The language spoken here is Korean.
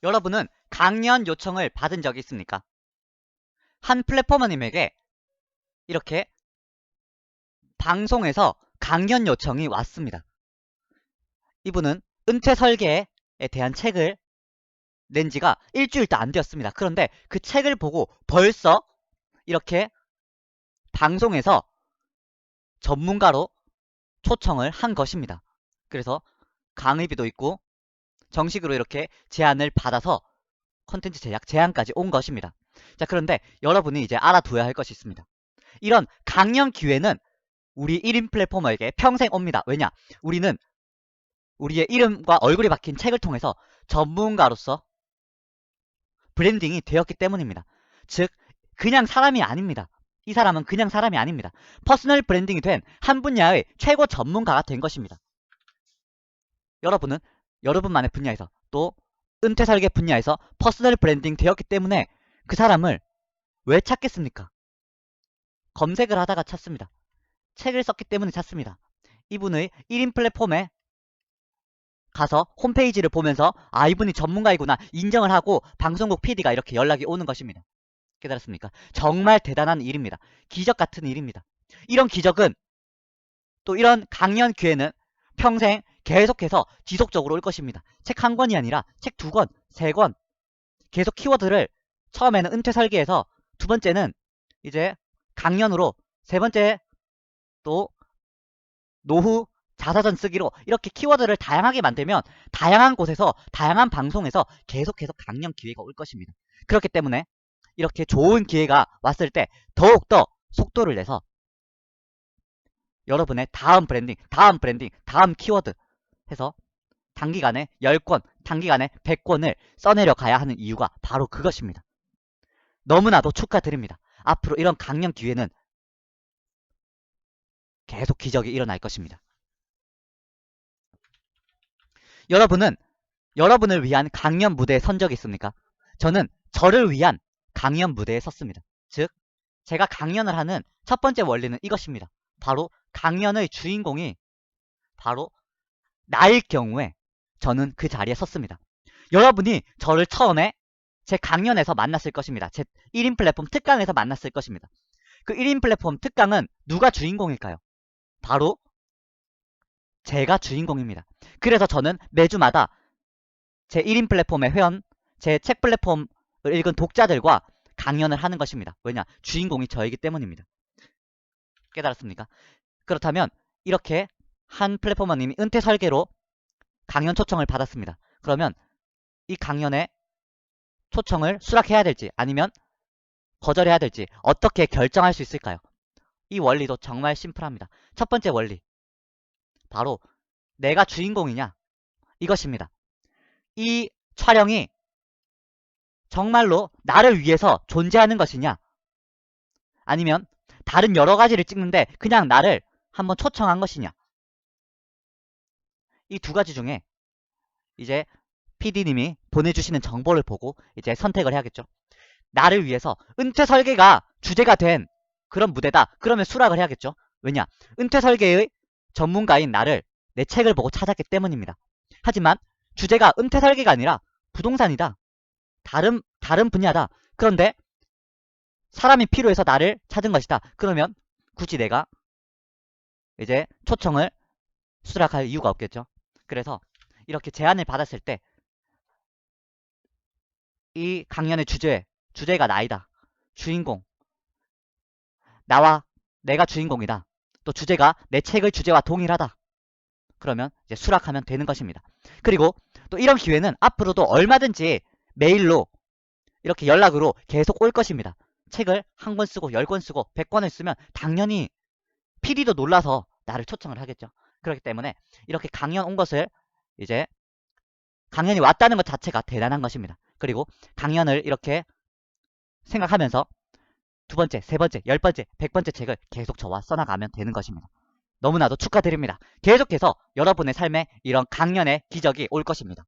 여러분은 강연 요청을 받은 적이 있습니까? 한 플랫포머님에게 이렇게 방송에서 강연 요청이 왔습니다. 이분은 은퇴 설계에 대한 책을 낸 지가 일주일도 안 되었습니다. 그런데 그 책을 보고 벌써 이렇게 방송에서 전문가로 초청을 한 것입니다. 그래서 강의비도 있고 정식으로 이렇게 제안을 받아서 콘텐츠 제작 제안까지 온 것입니다. 자, 그런데 여러분이 이제 알아둬야 할 것이 있습니다. 이런 강연 기회는 우리 1인 플랫포머에게 평생 옵니다. 왜냐? 우리는 우리의 이름과 얼굴이 박힌 책을 통해서 전문가로서 브랜딩이 되었기 때문입니다. 즉, 그냥 사람이 아닙니다. 이 사람은 그냥 사람이 아닙니다. 퍼스널 브랜딩이 된 한 분야의 최고 전문가가 된 것입니다. 여러분은 여러분만의 분야에서 또 은퇴 설계 분야에서 퍼스널 브랜딩 되었기 때문에 그 사람을 왜 찾겠습니까? 검색을 하다가 찾습니다. 책을 썼기 때문에 찾습니다. 이분의 1인 플랫폼에 가서 홈페이지를 보면서 아, 이분이 전문가이구나 인정을 하고 방송국 PD가 이렇게 연락이 오는 것입니다. 깨달았습니까? 정말 대단한 일입니다. 기적 같은 일입니다. 이런 기적은 또 이런 강연 기회는 평생 계속해서 지속적으로 올 것입니다. 책 한 권이 아니라 책 2권, 3권 계속 키워드를 처음에는 은퇴 설계에서 두 번째는 이제 강연으로 세 번째 또 노후 자사전 쓰기로 이렇게 키워드를 다양하게 만들면 다양한 곳에서 다양한 방송에서 계속해서 강연 기회가 올 것입니다. 그렇기 때문에 이렇게 좋은 기회가 왔을 때 더욱더 속도를 내서 여러분의 다음 브랜딩, 다음 키워드 해서 단기간에 10권, 단기간에 100권을 써내려 가야 하는 이유가 바로 그것입니다. 너무나도 축하드립니다. 앞으로 이런 강연 기회는 계속 기적이 일어날 것입니다. 여러분은 여러분을 위한 강연 무대에 선 적이 있습니까? 저는 저를 위한 강연 무대에 섰습니다. 즉, 제가 강연을 하는 첫 번째 원리는 이것입니다. 바로 강연의 주인공이 바로 나일 경우에 저는 그 자리에 섰습니다. 여러분이 저를 처음에 제 강연에서 만났을 것입니다. 제 1인 플랫폼 특강에서 만났을 것입니다. 그 1인 플랫폼 특강은 누가 주인공일까요? 바로 제가 주인공입니다. 그래서 저는 매주마다 제 1인 플랫폼의 회원, 제 책 플랫폼을 읽은 독자들과 강연을 하는 것입니다. 왜냐? 주인공이 저이기 때문입니다. 깨달았습니까? 그렇다면 이렇게 한 플랫포머님이 은퇴 설계로 강연 초청을 받았습니다. 그러면 이 강연에 초청을 수락해야 될지 아니면 거절해야 될지 어떻게 결정할 수 있을까요? 이 원리도 정말 심플합니다. 첫 번째 원리, 바로 내가 주인공이냐 이것입니다. 이 촬영이 정말로 나를 위해서 존재하는 것이냐, 아니면 다른 여러 가지를 찍는데 그냥 나를 한번 초청한 것이냐, 이 두 가지 중에 이제 PD님이 보내주시는 정보를 보고 이제 선택을 해야겠죠. 나를 위해서 은퇴 설계가 주제가 된 그런 무대다. 그러면 수락을 해야겠죠. 왜냐? 은퇴 설계의 전문가인 나를 내 책을 보고 찾았기 때문입니다. 하지만 주제가 은퇴 설계가 아니라 부동산이다. 다른 분야다. 그런데 사람이 필요해서 나를 찾은 것이다. 그러면 굳이 내가 이제 초청을 수락할 이유가 없겠죠. 그래서 이렇게 제안을 받았을 때 이 강연의 주제가 나이다. 주인공. 내가 주인공이다. 또 주제가 내 책의 주제와 동일하다. 그러면 이제 수락하면 되는 것입니다. 그리고 또 이런 기회는 앞으로도 얼마든지 메일로 이렇게 연락으로 계속 올 것입니다. 책을 한 권 쓰고 10권 쓰고 100권을 쓰면 당연히 PD도 놀라서 나를 초청을 하겠죠. 그렇기 때문에 이렇게 강연 온 것을 이제 강연이 왔다는 것 자체가 대단한 것입니다. 그리고 강연을 이렇게 생각하면서 두 번째, 세 번째, 10번째, 100번째 책을 계속 저와 써나가면 되는 것입니다. 너무나도 축하드립니다. 계속해서 여러분의 삶에 이런 강연의 기적이 올 것입니다.